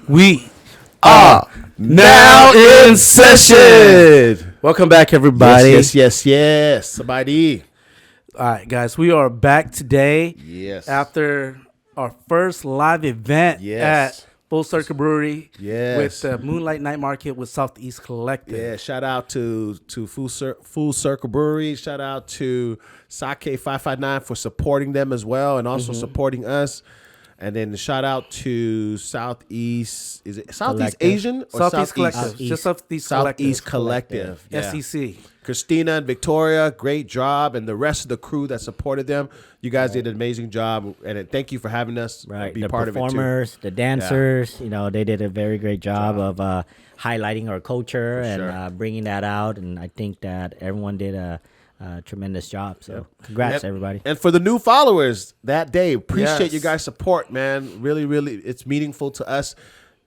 We are now in session. Welcome back, everybody. Yes. Somebody. All right, guys, we are back today. Yes. After our first live event at Full Circle Brewery. Yes. With the Moonlight Night Market with Southeast Collective. Yeah. Shout out to Full Circle Brewery. Shout out to Sake 559 for supporting them as well, and also supporting us. And then shout out to Southeast. Is it Southeast Collective. Asian or Southeast Collective. Just Southeast Collective. Yeah. SEC. Christina and Victoria, great job, and the rest of the crew that supported them. You guys did an amazing job, and thank you for having us Right, be the part of it too. performers, the dancers, they did a very great job of highlighting our culture and bringing that out. And I think that everyone did a tremendous job. So congrats, everybody. And for the new followers that day, appreciate Yes. you guys' support, man. Really, really, it's meaningful to us.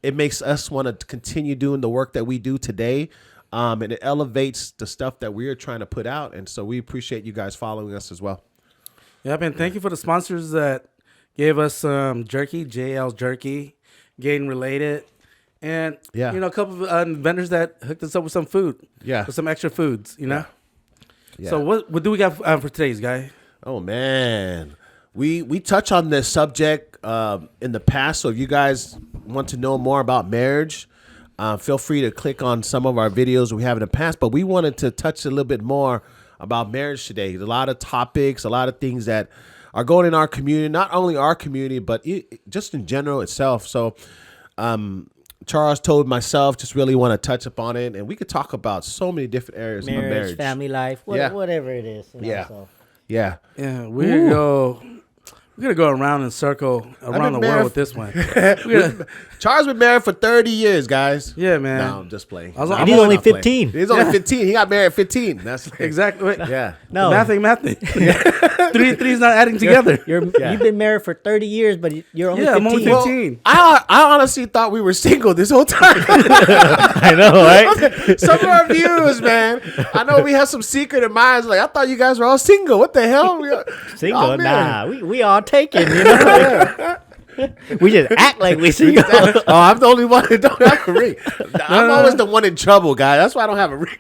It makes us want to continue doing the work that we do today. And it elevates the stuff that we're trying to put out. And so we appreciate you guys following us as well. Yep, and thank you for the sponsors that gave us jerky, JL's Jerky, Gain Related, and a couple of vendors that hooked us up with some food. Yeah. With some extra foods, Yeah. So what do we got for today's guy? Oh man, we touch on this subject in the past. So if you guys want to know more about marriage, feel free to click on some of our videos we have in the past. But we wanted to touch a little bit more about marriage today. A lot of topics, a lot of things that are going in our community, not only our community, but just in general itself. So Charles told myself just really want to touch upon it, and we could talk about so many different areas of marriage, family life, whatever it is. Yeah. We're gonna go around in circle around the world with this one. Charles been married for 30 years, guys. Yeah, man. No, I'm just playing. And he's only 15. He's only 15. He got married at 15. That's Exactly. Yeah. No, Math. Three's not adding together. You've been married for 30 years, but you're only 15. I'm only 15. I honestly thought we were single this whole time. I know, right? Some of our viewers, man. I know we have some secret in minds. Like, I thought you guys were all single. What the hell? Single? Oh, Nah, we all taken, We just act like we single. Oh, I'm the only one that don't have a ring. I'm always the one in trouble, guy. That's why I don't have a ring.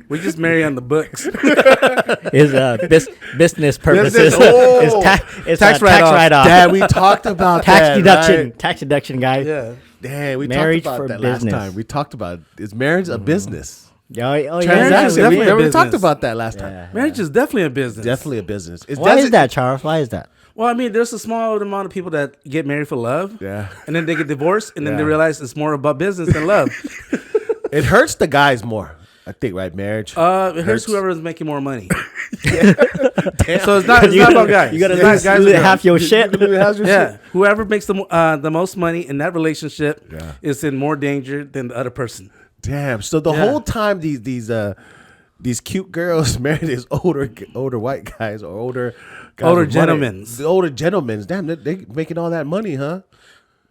We just marry on the books. Is business purposes. It's tax write-off. Dad, we talked about Tax deduction. Right? Tax deduction, guy. Yeah. Damn, we Marriage talked for about that business. last time. We talked about, is marriage a business? Oh, yeah, Marriage is exactly. definitely a We business. talked about that last time. Marriage is definitely a business. Definitely a business. Why is that, Charles? Why is that? Well, I mean, there's a small amount of people that get married for love. Yeah. And then they get divorced, and then they Yeah. realize it's more about business than love. It hurts the guys more, I think, right? Marriage. It hurts whoever is making more money. So it's not about guys. You got to It's not lose guys or girls. half your shit. Yeah, whoever makes the most money in that relationship is in more danger than the other person. Damn. So the whole time these cute girls married these older white guys or older guys Older with money. gentlemen. The older gentlemen. Damn, they making all that money, huh?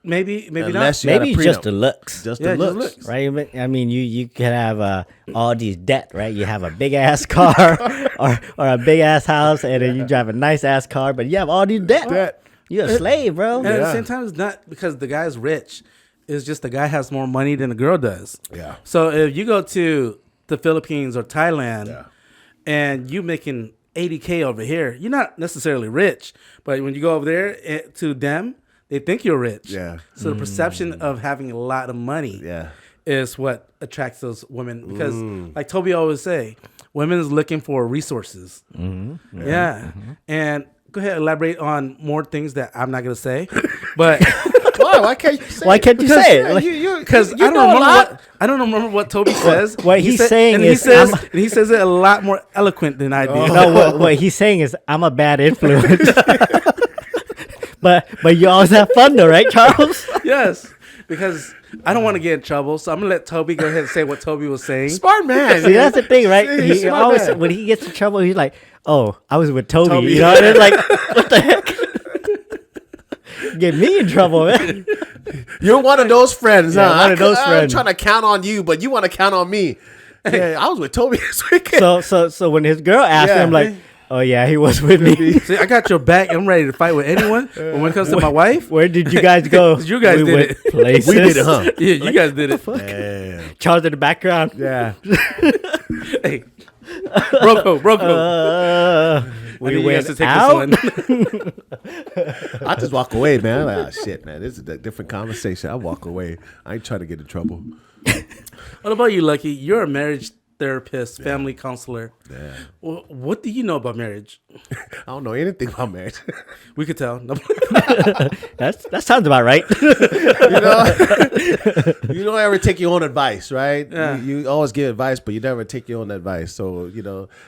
Maybe Unless not. you had a Maybe it's just prenup. the looks. Just Yeah, the just looks. looks. Right, I mean, you can have all these debt, right? You have a big ass car or a big ass house, and then you drive a nice ass car, but you have all these debt. You're a slave, bro. And at the same time, it's not because the guy's rich. It's just the guy has more money than the girl does. Yeah. So if you go to the Philippines or Thailand and you making 80K over here, you're not necessarily rich. But when you go over there to them, they think you're rich. Yeah. So the perception of having a lot of money is what attracts those women. Because like Toby always say, women is looking for resources. Mm-hmm. Yeah. Mm-hmm. And go ahead, elaborate on more things that I'm not going to say. But Why can't you say Why can't you say it? Like, because I don't remember what Toby says. What he's saying and is he says it a lot more eloquent than I do. no, what he's saying is I'm a bad influence. But you always have fun though, right, Charles? Yes, because I don't want to get in trouble, so I'm gonna let Toby go ahead and say what Toby was saying. Smart man. See, that's the thing, right? He Smart always man. when he gets in trouble, he's like, "Oh, I was with Toby." Toby. You know, and it's like, what the heck? Get me in trouble, man. You're one of those friends, Yeah, huh? one of those I'm friends. trying to count on you, but you want to count on me. Yeah, I was with Toby this weekend. So when his girl asked Yeah. him, like, Oh yeah, he was with me. See, I got your back. I'm ready to fight with anyone. But when it comes to my wife, Where did you guys go? You guys did went it. Places. We did it, huh? yeah, you guys did it. Damn. Charles in the background. Yeah. Hey, Broco. We you went guys to take out. this one. I just walk away, man. I'm like, oh shit, man. This is a different conversation. I walk away. I ain't trying to get in trouble. What about you, Lucky? You're a marriage therapist, family counselor. Yeah. Well, what do you know about marriage? I don't know anything about marriage. We could tell. No. That sounds about right. You don't ever take your own advice, right? Yeah. You always give advice, but you never take your own advice. So,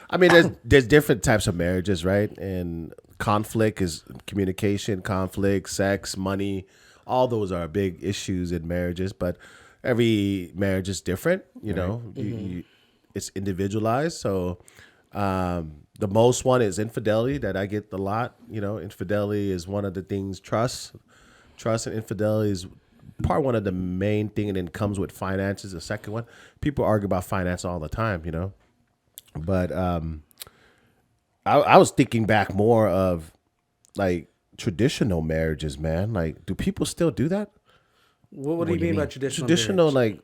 I mean, there's different types of marriages, right? And conflict is communication, conflict, sex, money. All those are big issues in marriages, but every marriage is different, you know. It's individualized. So the most one is infidelity that I get a lot. Infidelity is one of the things. Trust and infidelity is part one of the main thing, and then comes with finances. The second one, people argue about finance all the time, But I was thinking back more of like traditional marriages, man. Like, do people still do that? What do you mean by traditional? Traditional, marriage?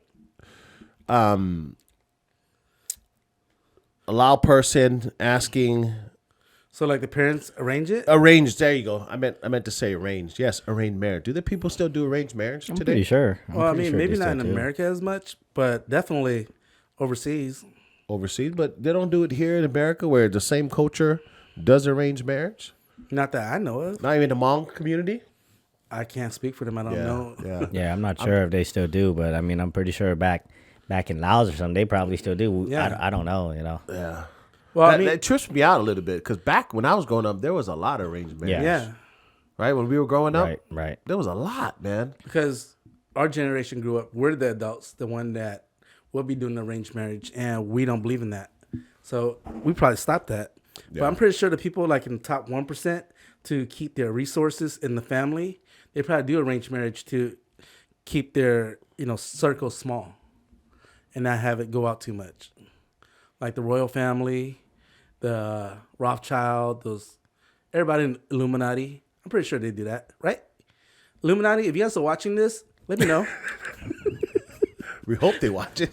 like, allow person asking. So like the parents arrange it? Arranged. There you go. I meant to say arranged. Yes, arranged marriage. Do the people still do arranged marriage today? I'm pretty sure. Well, I mean, maybe not in America as much, but definitely overseas. Overseas, but they don't do it here in America, where the same culture does arranged marriage. Not that I know of. Not even the Hmong community. I can't speak for them. I don't know. Yeah. Yeah, I'm not sure if they still do, but I mean, I'm pretty sure back in Laos or something, they probably still do. Yeah. I don't know, Yeah. Well, that trips me out a little bit, because back when I was growing up, there was a lot of arranged marriage. yeah, Right? When we were growing up, Right. there was a lot, man. because our generation grew up. We're the adults, the one that will be doing arranged marriage, and we don't believe in that. So we probably stopped that. But I'm pretty sure the people like in the top 1% to keep their resources in the family, they probably do arranged marriage to keep their circle small and not have it go out too much. Like the royal family, the Rothschild, everybody in Illuminati. I'm pretty sure they do that, right? Illuminati, if you guys are watching this, let me know. We hope they watch it.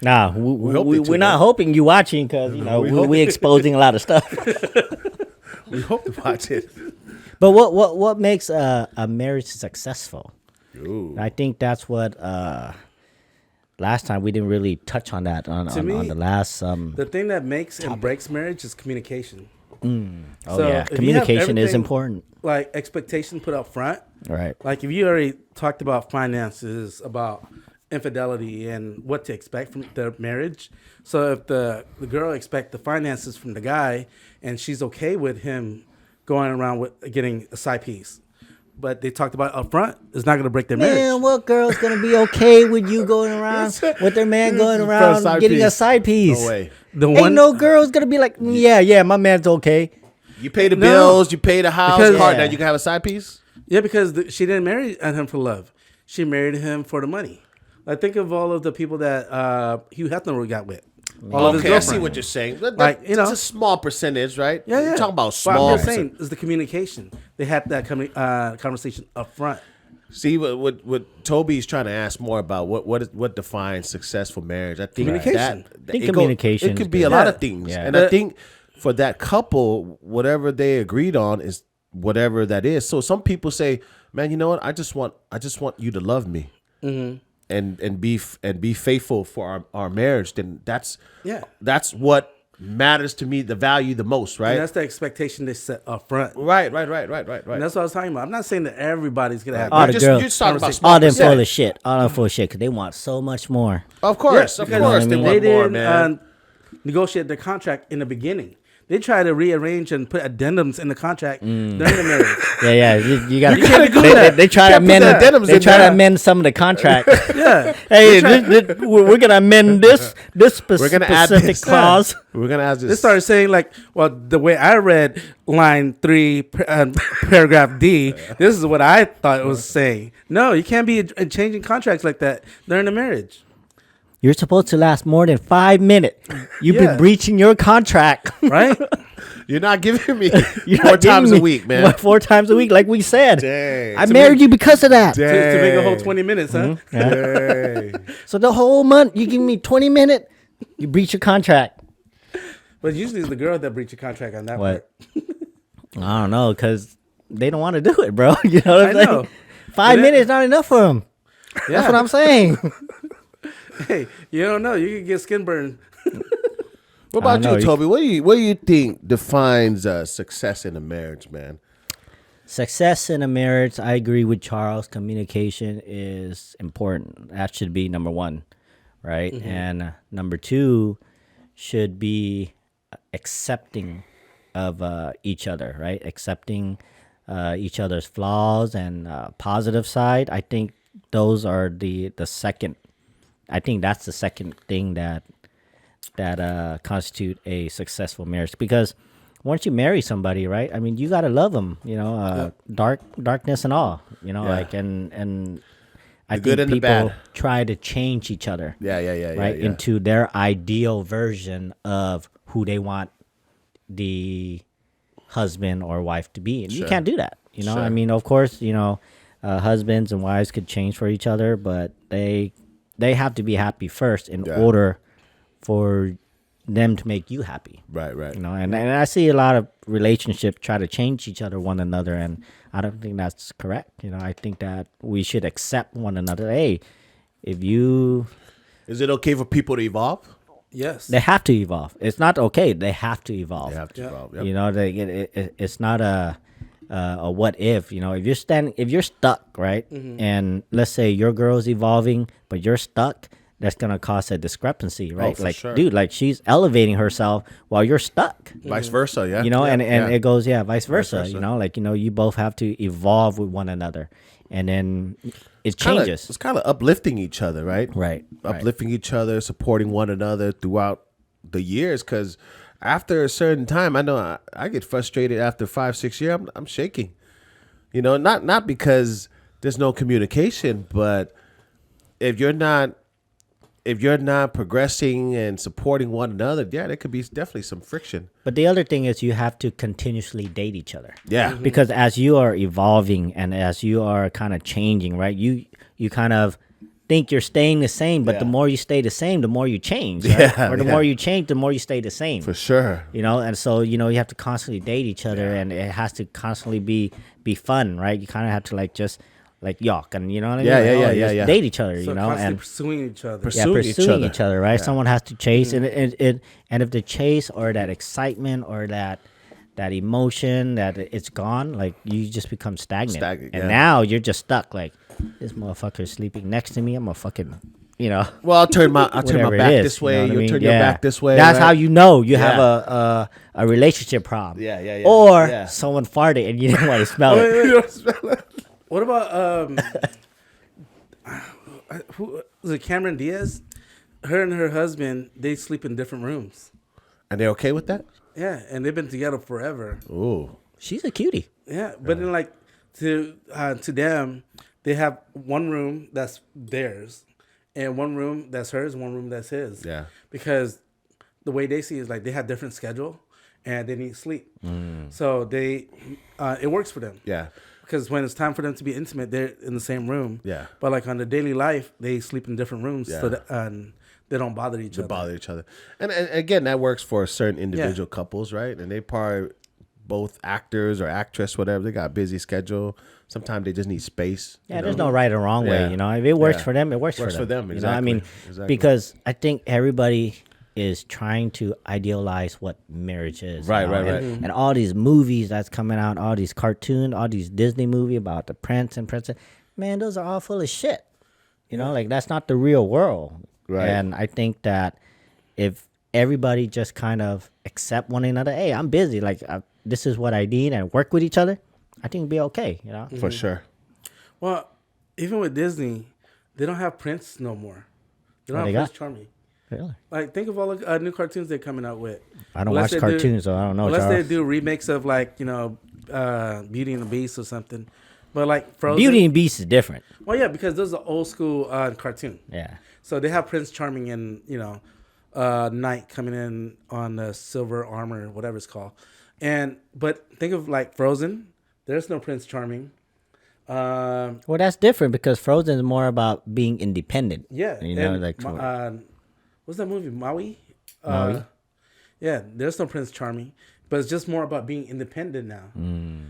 Nah, we're not hoping you watching, because we're exposing a lot of stuff. We hope to watch it. But what makes a marriage successful? Ooh. I think that's what last time we didn't really touch on that on the last. The thing that makes and breaks marriage is communication. So yeah, communication is important. Like expectation put up front. Right. Like if you already talked about finances, about infidelity and what to expect from the marriage. So if the girl expects the finances from the guy and she's okay with him going around with getting a side piece, but they talked about up front, it's not going to break their marriage. Man, what girl's going to be okay with you going around, with their man going around getting a side piece? No way. Ain't no girl's going to be like, yeah, my man's okay. You pay the bills, you pay the house, Because- now you can have a side piece? Yeah, because she didn't marry him for love. She married him for the money. Like, think of all of the people that Hugh Hefner got with. All of his Okay, I see girlfriends. what you're saying. Like, It's a small percentage, right? Yeah, yeah. You're talking about But small I'm just percentage. saying, is the communication. They had that conversation up front. See, what Toby's trying to ask more about, what defines successful marriage. I think Communication. I think communication It could is be a good. lot Yeah. of things, Yeah. and I think for that couple, whatever they agreed on is whatever that is. So some people say, "Man, you know what? I just want you to love me, and be faithful for our marriage." Then that's that's what matters to me, the value the most, right? And that's the expectation they set up front. Right. And that's what I was talking about. I'm not saying that everybody's going to have All that. the You're girls, just talking about small all them full percentage. of shit. All them full of shit, because they want so much more. Of course, Yeah, of because course, I they mean? want They more, didn't man. negotiate the contract in the beginning. They try to rearrange and put addendums in the contract during the marriage. Yeah. You got. You can't do that. They try to Can't put amend. the addendums They in try to there. amend some of the contract. Yeah. Hey, we're gonna amend this We're gonna add specific this. clause. We're gonna ask They this. started saying like, well, the way I read line 3, paragraph D, this is what I thought it was saying. No, you can't be changing contracts like that during the marriage. You're supposed to last more than 5 minutes. You've Yeah. been breaching your contract. Right? You're not giving me You're 4 not giving times me a week, man. 4 times a week, like we said. Dang. I married you because of that. To make a whole 20 minutes, huh? Dang. So the whole month, you give me 20 minutes, you breach your contract. But usually it's the girl that breach a contract on that What? part. I don't know, because they don't want to do it, bro. You know what I'm I saying? know. 5 minutes not enough for them. Yeah. That's what I'm saying. Hey, you don't know. You can get skin burn. What about know, you, Toby? What do you think defines success in a marriage, man? Success in a marriage, I agree with Charles. Communication is important. That should be number one, right? And number two should be accepting of each other, right? Accepting each other's flaws and positive side. I think those are the second. I think that's the second thing that constitute a successful marriage, because once you marry somebody, right? I mean, you gotta love them, you know, darkness and all, you know, like and I The good think and the people bad. try to change each other, right, yeah. into their ideal version of who they want the husband or wife to be, and you can't do that, you know. Sure. I mean, of course, you know, husbands and wives could change for each other, but they have to be happy first in order for them to make you happy. Right. You know, and I see a lot of relationships try to change each other, one another, and I don't think that's correct. You know, I think that we should accept one another. Hey, if you... Is it okay for people to evolve? Yes. They have to evolve. It's not okay. They have to evolve. They have to evolve. Yep. You know, it's not a what if. You know, if you're stuck, right? And let's say your girl's evolving, but you're stuck, that's gonna cause a discrepancy, right? for like, sure. dude, like she's elevating herself while you're stuck. Vice versa, yeah. You know, Yeah, and yeah. it goes, vice versa. versa. You know, like, you know, you both have to evolve with one another, and then it changes. It's kind of uplifting each other, right? Right. Uplifting each other, supporting one another throughout the years. Because after a certain time, I know I get frustrated after 5-6 years. I'm shaking. You know, not because there's no communication, but if you're not progressing and supporting one another, there could be definitely some friction. But the other thing is you have to continuously date each other. Yeah. Because as you are evolving and as you are kind of changing, right? You kind of think you're staying the same, but the more you stay the same, the more you change. Right? Yeah, Or the yeah. more you change, the more you stay the same. For sure. You know, and so, you know, you have to constantly date each other, and it has to constantly be fun, right? You kind of have to just yuck, and you know what I mean? Just date each other, So you know, constantly and pursuing each other. pursuing each other, right? Someone has to chase, and if the chase or that excitement or that emotion that it's gone, like you just become stagnant, and now you're just stuck. Like, this motherfucker's sleeping next to me. I'm a fucking, you know. Well, I'll turn my back this way. You'll turn your back this way. That's right? how you know you have a relationship problem. Yeah. Or someone farted and you didn't want to smell it. What about who was it? Cameron Diaz? Her and her husband, they sleep in different rooms. And they're okay with that? Yeah, and they've been together forever. Ooh. She's a cutie. Yeah, but then to them, they have one room that's theirs, and one room that's hers, and one room that's his. Yeah. Because the way they see it is they have different schedule, and they need sleep. So it works for them. Yeah. Because when it's time for them to be intimate, they're in the same room. Yeah. But on the daily life, they sleep in different rooms so that they don't bother each other. And again, that works for certain individual couples, right? And they probably both actors or actress, whatever. They got a busy schedule. Sometimes they just need space. Yeah, there's no right or wrong way. You know, if it works for them, it works for them. Exactly. You know, I mean, because I think everybody is trying to idealize what marriage is. Right, you know? right. And all these movies that's coming out, all these cartoons, all these Disney movies about the prince and princess, man, those are all full of shit. You know, that's not the real world. Right. And I think that if everybody just kind of accept one another, hey, I'm busy, this is what I need, and work with each other, I think it'll be okay, you know? For sure. Well, even with Disney, they don't have Prince no more. They don't have Prince Charming. Really? Think of all the new cartoons they're coming out with. I don't watch cartoons, so I don't know. Unless Charles. they do remakes of Beauty and the Beast or something. But Frozen. Beauty and Beast is different. Well, yeah, because those are old school cartoon. Yeah. So they have Prince Charming and Knight coming in on the silver armor, whatever it's called, But think of like Frozen. There's no Prince Charming. Well, that's different because Frozen is more about being independent. Yeah, you know, and, like what's that movie? Maui. Maui? Yeah, there's no Prince Charming, but it's just more about being independent now.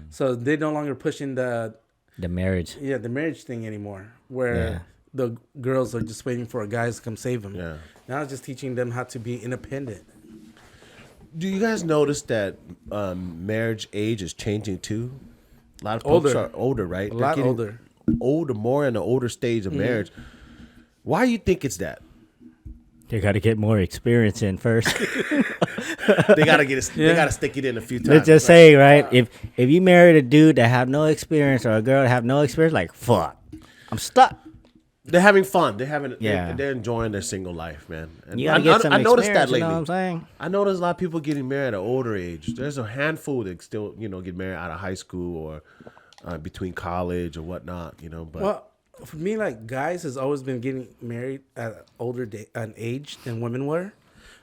So they no longer pushing the marriage. Yeah, the marriage thing anymore, where the girls are just waiting for a guy to come save them. Yeah. Now it's just teaching them how to be independent. Do you guys notice that marriage age is changing too? A lot of folks are older, right? A lot older. Older, more in the older stage of marriage. Why do you think it's that? They got to get more experience in first. They gotta get it. They gotta stick it in a few times. Let's just say, right? If you married a dude that have no experience or a girl that have no experience, like fuck, I'm stuck. They're having fun. They're enjoying their single life, man. And You gotta get some I noticed that experience, lately. You know what I'm saying? I noticed a lot of people getting married at an older age. There's a handful that still, get married out of high school or between college or whatnot, But Well, for me, like guys has always been getting married at an age than women were,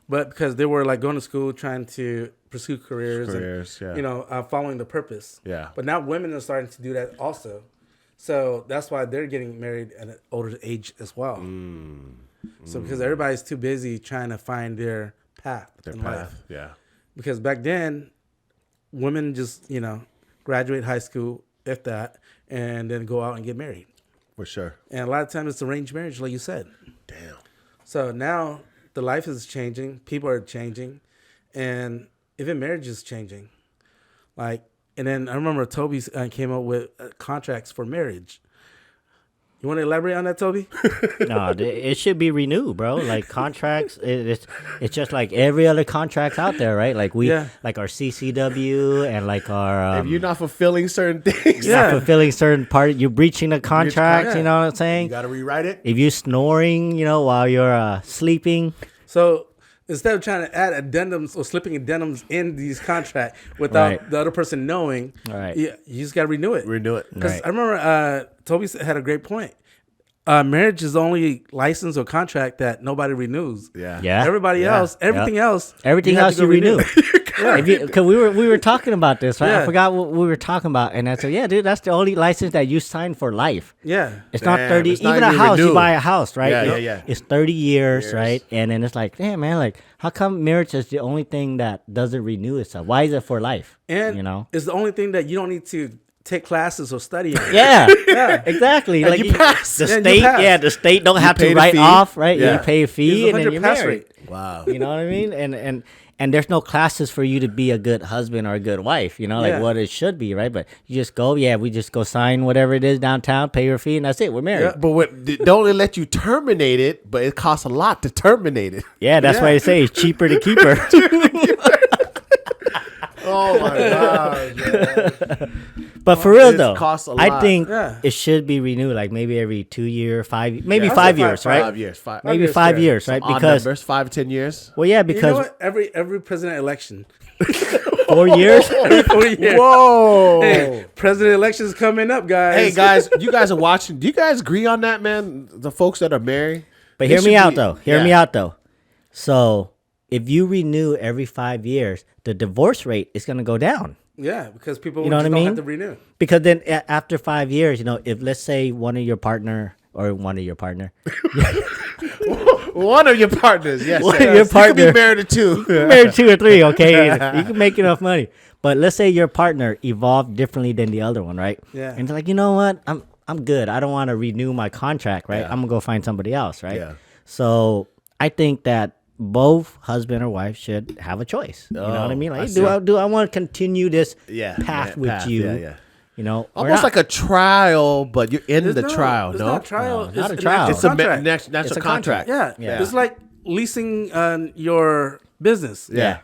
but because they were like going to school trying to pursue careers and following the purpose. Yeah. But now women are starting to do that also, so that's why they're getting married at an older age as well. So because everybody's too busy trying to find their path in life. Yeah. Because back then, women just graduate high school, if that, and then go out and get married. For sure. And a lot of times it's arranged marriage, like you said. Damn. So now the life is changing. People are changing. And even marriage is changing. And then I remember Toby came up with contracts for marriage. You want to elaborate on that, Toby? No, it should be renewed, bro. Like contracts, it's just like every other contracts out there, right? Like like our CCW and like our. If you're not fulfilling certain things, not fulfilling certain part, you're breaching a contract. You know what I'm saying? You gotta rewrite it. If you're snoring, while you're sleeping. So instead of trying to add addendums or slipping addendums in these contracts without the other person knowing, you just got to renew it. Because I remember Toby had a great point. Marriage is the only license or contract that nobody renews. Yeah. Everybody else, everything else you renew. Because we were talking about this, right? I forgot what we were talking about, and I said, "Yeah, dude, that's the only license that you sign for life." Yeah, it's not 30. Even a house, you buy a house, right? Yeah. It's 30 years, right? And then it's like, damn, man, like, how come marriage is the only thing that doesn't renew itself? Why is it for life? And it's the only thing that you don't need to take classes or study on. Yeah, exactly. And like you pass. The state, the state don't have to write off, right? You pay a fee and then you're married. Wow. You know what I mean? And there's no classes for you to be a good husband or a good wife, like what it should be, right? But you just go, we just go sign whatever it is downtown, pay your fee, and that's it. We're married. Yeah, but they don't let you terminate it, but it costs a lot to terminate it. Yeah, that's why they say it's cheaper to keep her. Oh my God. But for real though, I think it should be renewed, like maybe every 2 year, 5, maybe 5 years, right? 5 years, maybe 5 years, right? Because numbers, 5 10 years. Well, yeah, because you know what? Every president election, 4 years. Every 4 years. Whoa! Hey, president elections coming up, guys. Hey guys, you guys are watching. Do you guys agree on that, man? The folks that are married. But hear me out though. So if you renew every 5 years, the divorce rate is going to go down. Yeah, because people don't have to renew. Because then after 5 years, if let's say one of your partner, one of your partners, yes, one of your partner, you could be married to two, married 2 or 3, okay, you can make enough money. But let's say your partner evolved differently than the other one, right? Yeah, and it's like, you know what, I'm good. I don't want to renew my contract, right? I'm gonna go find somebody else, right? Yeah. So I think that both husband or wife should have a choice. You know what I mean? Like, do I want to continue this path with you? Yeah. Almost like a trial, but you're in the trial. It's not a trial. No, not a trial. It's a contract. Yeah. It's like leasing your business. Yeah.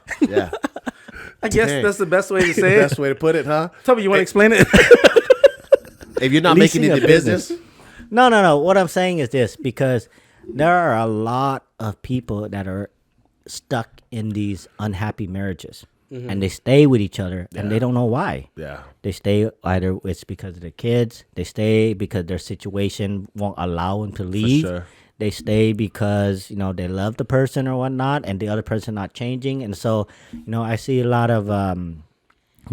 I guess that's the best way to say it. Best way to put it, huh? Toby, you want to explain it? If you're not making it a business. No. What I'm saying is this, because there are a lot of people that are stuck in these unhappy marriages, and they stay with each other, and they don't know why. Yeah, they stay either it's because of the kids, they stay because their situation won't allow them to leave. For sure. They stay because they love the person or whatnot, and the other person not changing. And so I see a lot of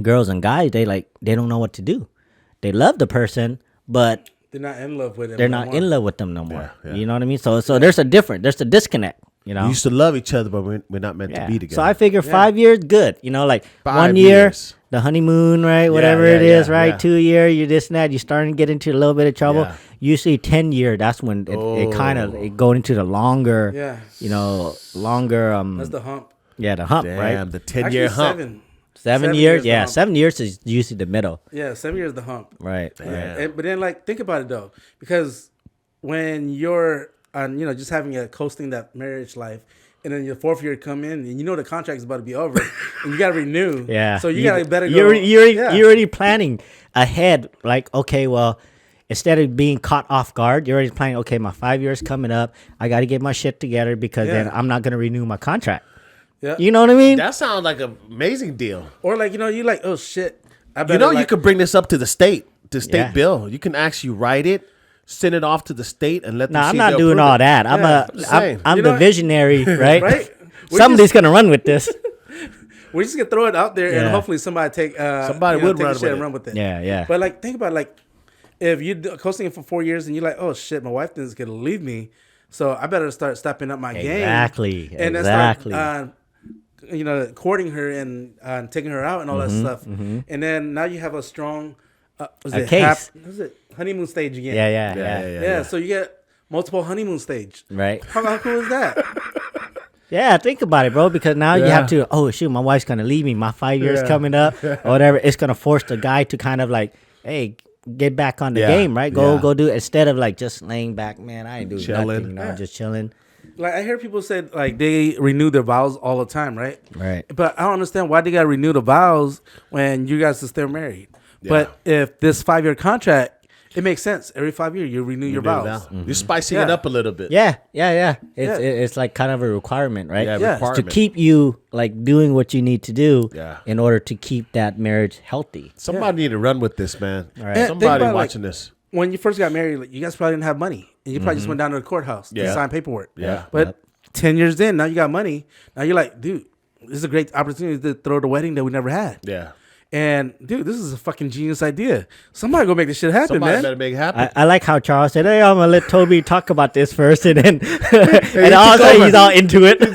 girls and guys, they don't know what to do. They love the person, but they're not in love with them. They're not in love with them no more. Yeah. You know what I mean? So there's a disconnect. You know, We used to love each other, but we're not meant to be together. So I figure 5 years, good. You know, like 5 1 year, years. the honeymoon, right? Whatever yeah, it is, yeah, right? yeah. 2 year, you this and that. You're starting to get into a little bit of trouble. Yeah. Usually 10 year, that's when it kind of go into the longer, longer. That's the hump. Yeah, the hump, Damn, right? the 10-year hump. 7 years, yeah. 7 years is usually the middle. Yeah, 7 years is the hump. Right. But then, like, think about it though, because when you're just having a coasting that marriage life, and then your 4th year come in, and you know the contract is about to be over, and you got to renew. Yeah. So you got to better go. You're already planning ahead. Like, okay, well, instead of being caught off guard, you're already planning. Okay, my 5 years coming up. I got to get my shit together because then I'm not gonna renew my contract. Yeah. You know what I mean? That sounds like an amazing deal. Or like, you like, oh shit. You could bring this up to the state Yeah. bill. You can actually write it, send it off to the state, and let them. No, I'm see not if doing they'll all approve that. saying. I'm You the know- visionary, right? Right? Somebody's gonna run with this. We're just gonna throw it out there, and Yeah. hopefully somebody take Somebody would take run the shit with and it. run with it. Yeah. But like, think about it, like, if you're coasting it for 4 years and you're like, oh shit, my wife is gonna leave me, so I better start stepping up my game. Exactly. And then start, courting her and taking her out and all that stuff. And then now you have a strong, case. honeymoon stage again. Yeah. So you get multiple honeymoon stage. Right. How cool is that? Yeah, think about it, bro. Because now you have to. Oh shoot, my wife's gonna leave me. My 5 years coming up, or whatever. It's gonna force the guy to kind of like, hey, get back on the game, right? Go do it instead of like just laying back. Man, I ain't doing Chilling. nothing. Just chilling. Like, I hear people say like they renew their vows all the time, right? Right. But I don't understand why they gotta renew the vows when you guys are still married. Yeah. But if this 5-year contract, it makes sense. Every 5 years you renew your vows. You're spicing it Yeah. up a little bit. Yeah. It's like kind of a requirement, right? Yeah, Yeah. requirement. To keep you like doing what you need to do Yeah. in order to keep that marriage healthy. Somebody need to run with this, man. right. And think Somebody about, like, watching this. When you first got married, like, you guys probably didn't have money, and you probably just went down to the courthouse to Yeah. sign paperwork. Yeah. But 10 years in, now you got money. Now you're like, dude, this is a great opportunity to throw the wedding that we never had. Yeah. And dude, this is a fucking genius idea. Somebody go make this shit happen, Somebody man. better make it happen. I like how Charles said, "Hey, I'm gonna let Toby talk about this first," and then and all of a sudden he's all into it. He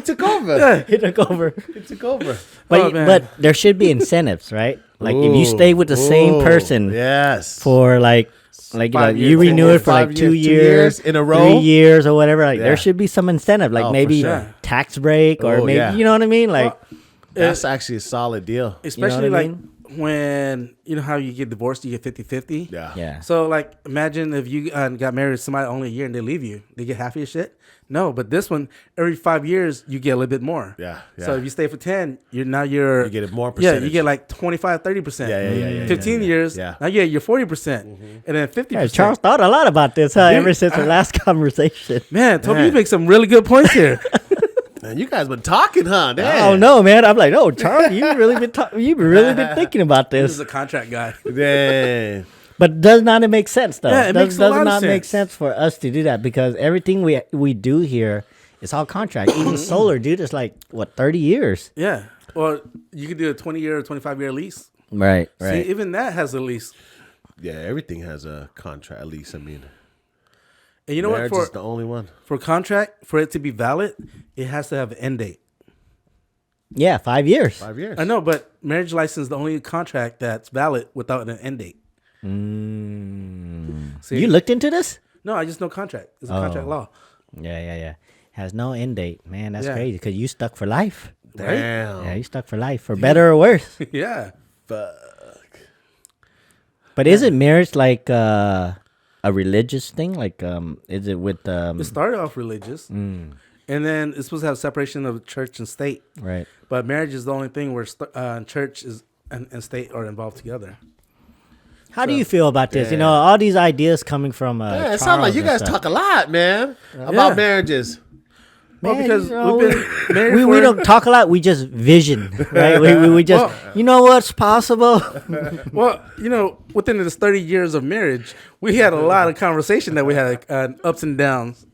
took over. He took over. He took over. But Oh, man. but there should be incentives, right? Like if you stay with the same person Yes. for like 5 you years, renew 10 it for like 5 2 years, 2 years years in a row? 3 years or whatever. Like Yeah. there should be some incentive, like Oh, for maybe sure. tax break or Oh, maybe yeah. you know what I mean, like. That's actually a solid deal. Especially what I like when, you know how you get divorced, you get 50-50. Yeah. So like, imagine if you got married to somebody only a year and they leave you, they get half of your shit. No, but this one, every 5 years you get a little bit more. Yeah, So yeah. if you stay for 10, you get a more Yeah, percentage. you get like 25-30%. Yeah. 15 years. Yeah. Now you get your 40%, and then 50%. Yeah, Charles thought a lot about this, huh? Dude, Ever since our last conversation. Man, Toby, Man. you make some really good points here. Man, you guys been talking, huh? I Damn. don't know, man. I'm like, no, Charles, you've really been thinking about This this. is a contract guy. Damn. But does not it make sense though? Yeah, it makes a lot of not make sense. sense for us to do that because everything we do here is all contract. Even solar, dude, is like what 30 years. Yeah. Or you could do a 20-year or 25-year lease. Right. See, even that has a lease. Yeah, everything has a contract, at least. I mean, And you know marriage what? is the only one. For contract, for it to be valid, it has to have an end date. Yeah, 5 years. 5 years. I know, but marriage license is the only contract that's valid without an end date. See, You looked into this? No, I just know contract. It's a contract law. Yeah. Has no end date, man. That's Yeah. crazy because you stuck for life. Right? Damn. Yeah, you stuck for life, for better or worse. Yeah. But isn't marriage like a religious thing? Like, is it with It started off religious, and then it's supposed to have separation of church and state. right? But marriage is the only thing where church is and state are involved together. How do you feel about this? You know, all these ideas coming from Yeah, it sounds like Charles you and guys stuff. talk a lot, man, about Yeah. marriages. Well, Man, because you know, we've been married we for don't talk a lot. We just vision, right? we just, Well- you know what's possible? Well, you know, within this 30 years of marriage, we had a lot of conversation that we had ups and downs.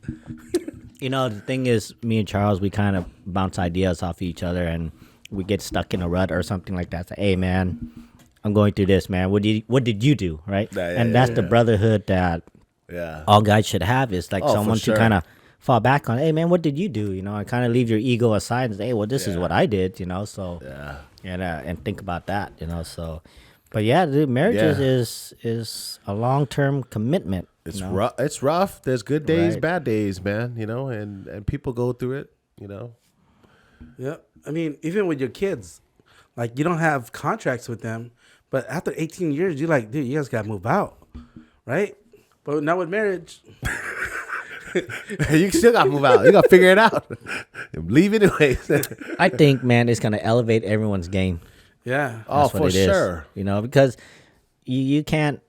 You know, the thing is, me and Charles, we kind of bounce ideas off each other, and we get stuck in a rut or something like that. Say, hey man, I'm going through this, man. What did you do, right? And that's the brotherhood that all guys should have, is like someone to kind of fall back on. Hey man, what did you do? You know, and kind of leave your ego aside and say, hey, well, this is what I did. You know, so and think about that. You know, so. But yeah, dude, marriage is a long-term commitment. It's rough. It's rough. There's good days, bad days, man. You know, and people go through it. You know. Yeah, I mean, even with your kids, like you don't have contracts with them, but after 18 years, you're like, dude, you guys got to move out, right? But not with marriage. You still got to move out. You got to figure it out. Leave anyways. I think, man, it's gonna elevate everyone's game. Yeah. That's for sure. You know, because you can't.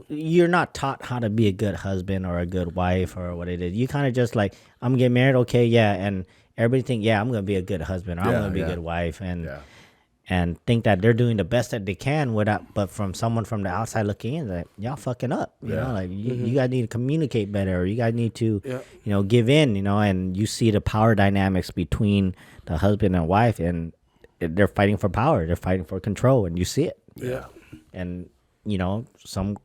You're not taught how to be a good husband or a good wife or what it is. You kind of just like, I'm getting married, okay, yeah, and everybody think, yeah, I'm gonna be a good husband, or I'm gonna be a good wife, and think that they're doing the best that they can without. But from someone from the outside looking in, like, y'all fucking up. You know, like you guys need to communicate better, or you guys need to, you know, give in. You know, and you see the power dynamics between the husband and wife, and they're fighting for power, they're fighting for control, and you see it. Yeah. And you know, some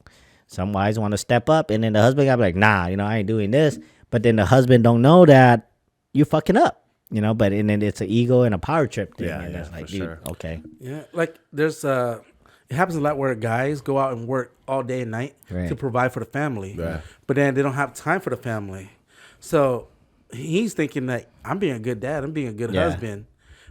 wives want to step up, and then the husband got to be like, nah, you know, I ain't doing this. But then the husband don't know that you fucking up, you know. But and then it's an ego and a power trip thing. And it's like, dude, okay. Yeah, like there's it happens a lot where guys go out and work all day and night to provide for the family, but then they don't have time for the family. So he's thinking that I'm being a good dad, I'm being a good husband.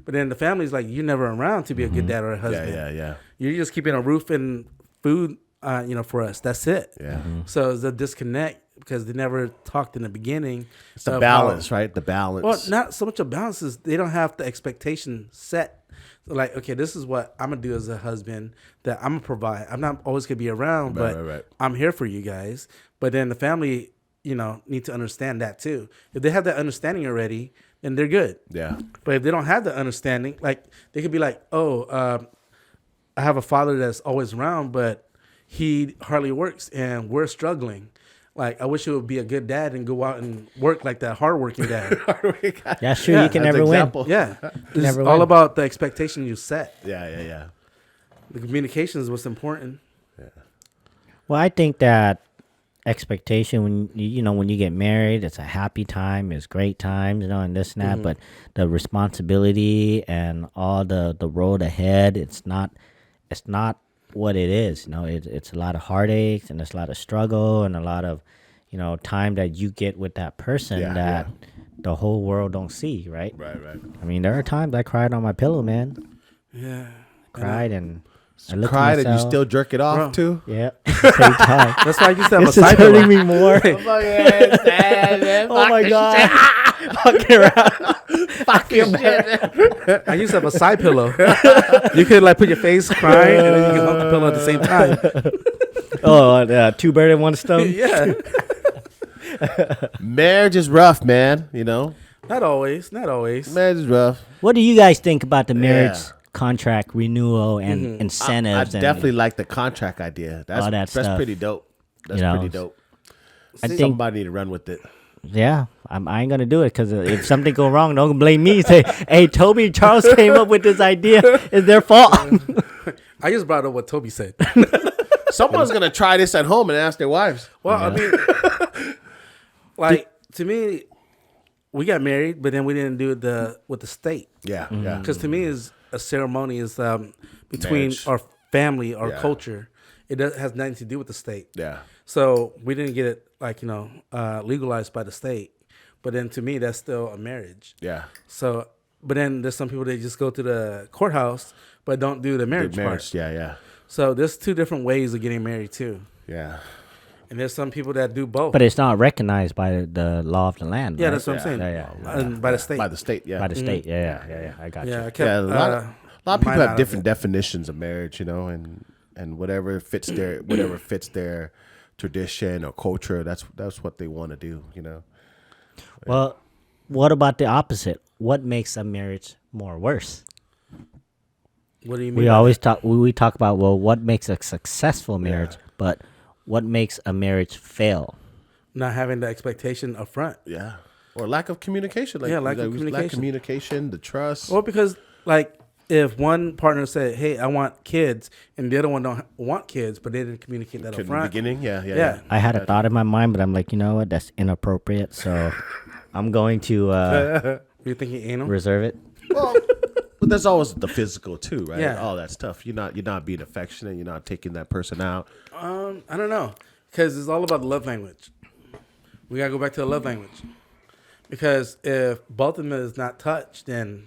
But then the family's like, you're never around to be a good dad or a husband. Yeah. You're just keeping a roof and food, you know, for us. That's it. Yeah. So it's a disconnect because they never talked in the beginning. It's the balance, right? The balance. Well, not so much a balance is they don't have the expectation set. So like, okay, this is what I'm gonna do as a husband. That I'm gonna provide. I'm not always gonna be around, but I'm here for you guys. But then the family, you know, need to understand that too. If they have that understanding already, then they're good. Yeah. But if they don't have the understanding, like they could be like, oh, I have a father that's always around, but he hardly works and we're struggling. Like, I wish it would be a good dad and go out and work like that hardworking dad. Yeah, sure, you can never win. Yeah. It's all about the expectation you set. Yeah. The communication is what's important. Yeah. Well, I think that expectation when you get married, it's a happy time, it's great times, you know, and this and that, but the responsibility and all the road ahead, it's not what it is. You know, it's a lot of heartaches, and it's a lot of struggle, and a lot of, you know, time that you get with that person that the whole world don't see, right? Right. I mean, there are times I cried on my pillow, man. Yeah. Cried and I looked cried and you still jerk it off too? Yeah. That's why I used to have a side pillow. hurting me more. Oh my God. Fucking around. Fucking shit. I used to have a side pillow. You could like put your face crying and then you can hold the pillow at the same time. Oh, two birds in one stone? Yeah. Marriage is rough, man, you know? Not always. Marriage is rough. What do you guys think about the marriage contract renewal and incentives? I definitely like the contract idea. That's pretty dope. That's pretty dope. I think somebody need to run with it. Yeah, I ain't gonna do it because if something go wrong, don't blame me. Say, hey, Toby and Charles came up with this idea. It's their fault. I just brought up what Toby said. Someone's gonna try this at home and ask their wives. Well, I mean, like to me, we got married, but then we didn't do it with the state. Yeah. Because to me, is a ceremony is between marriage. Our family, our culture. It has nothing to do with the state. Yeah. So we didn't get it legalized by the state, but then to me that's still a marriage. Yeah. So, but then there's some people that just go to the courthouse but don't do the marriage part. Yeah. So there's two different ways of getting married too. Yeah. And there's some people that do both. But it's not recognized by the law of the land. Yeah, right? that's what I'm saying. Yeah. By the state. By the state. Yeah. By the state. Yeah. I got you. Yeah. A lot of people have different definitions of marriage, you know, and whatever fits their tradition or culture, that's what they want to do, you know. Well, what about the opposite? What makes a marriage more worse? What do you mean? We talk about what makes a successful marriage, but what makes a marriage fail? Not having the expectation up front. Yeah. or lack of communication. Like, lack of communication. Lack of communication, the trust. Well, because like if one partner said, "Hey, I want kids," and the other one don't want kids, but they didn't communicate that up in the front. beginning, yeah. I had a thought in my mind, but I'm like, you know what? That's inappropriate. So I'm going to You're thinking anal? reserve it. Well, but there's always the physical too, right? Yeah. All that stuff. You're not being affectionate. You're not taking that person out. I don't know, because it's all about the love language. We gotta go back to the love language, because if both of them is not touched, and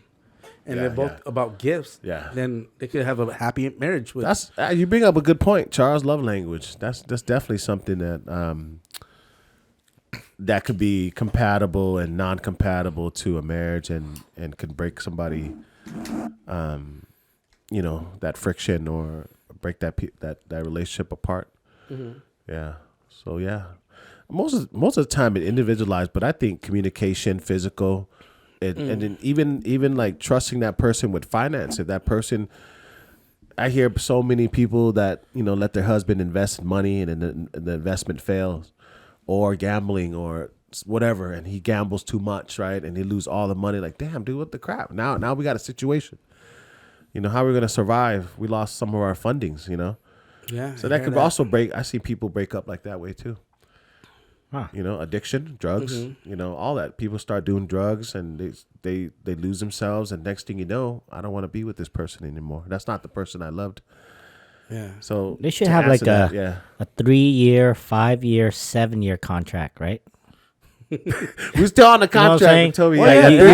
they're both about gifts, then they could have a happy marriage. With That's you bring up a good point, Charles. Love language. That's definitely something that that could be compatible and non-compatible to a marriage, and could break somebody. That friction or break that relationship apart. Mm-hmm. Yeah. So yeah, most of the time it individualized, but I think communication, physical, and then even like trusting that person with finance. If that person, I hear so many people that let their husband invest money and the investment fails, or gambling or whatever, and he gambles too much, right? And they lose all the money. Like, damn, dude, what the crap? Now we got a situation. How are we going to survive? We lost some of our fundings, Yeah. So that could also break. I see people break up like that way too. Huh. Addiction, drugs, all that. People start doing drugs and they lose themselves. And next thing you know, I don't want to be with this person anymore. That's not the person I loved. Yeah. So they should have like a 3-year, 5-year, 7-year contract, right? We're still on the contract.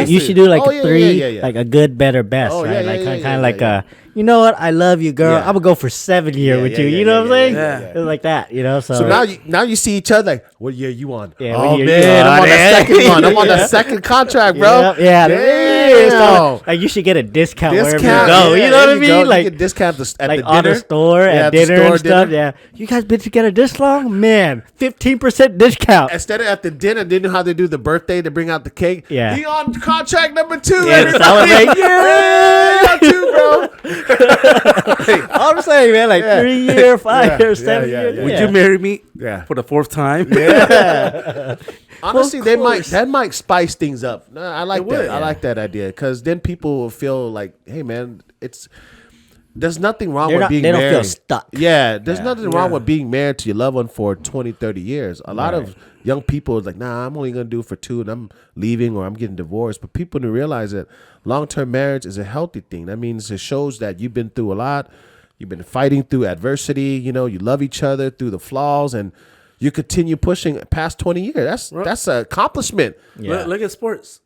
You should do like like a good, better, best, right? Kind of like you know what? I love you, girl. I'm gonna go for 7 year with you. You know what I'm saying? It's like that, So now you see each other like, what year you on? Yeah, oh man, I'm on the second one. I'm on the second contract, bro. So, like you should get a discount wherever you go. You know what I mean? Like you get discount at like the on dinner. the store at dinner and stuff. Yeah, you guys been together this long, man. 15% discount. Instead of at the dinner, they know how they do the birthday. They bring out the cake. Yeah, he on contract number 2. Everybody, yeah, too, bro. I'm saying, man, like 3 year, 5 year, 7 year. Would you marry me? Yeah. For the 4th time? Yeah. Honestly, that might spice things up. I like that. I like that idea, because then people will feel like, hey, man, there's nothing wrong with being married. They don't feel stuck. Yeah, there's nothing wrong with being married to your loved one for 20, 30 years. A lot of young people is like, nah, I'm only going to do it for 2 and I'm leaving or I'm getting divorced. But people don't realize that long-term marriage is a healthy thing. That means it shows that you've been through a lot. You've been fighting through adversity. You love each other through the flaws, and you continue pushing past 20 years. That's an accomplishment. Yeah. Look at sports.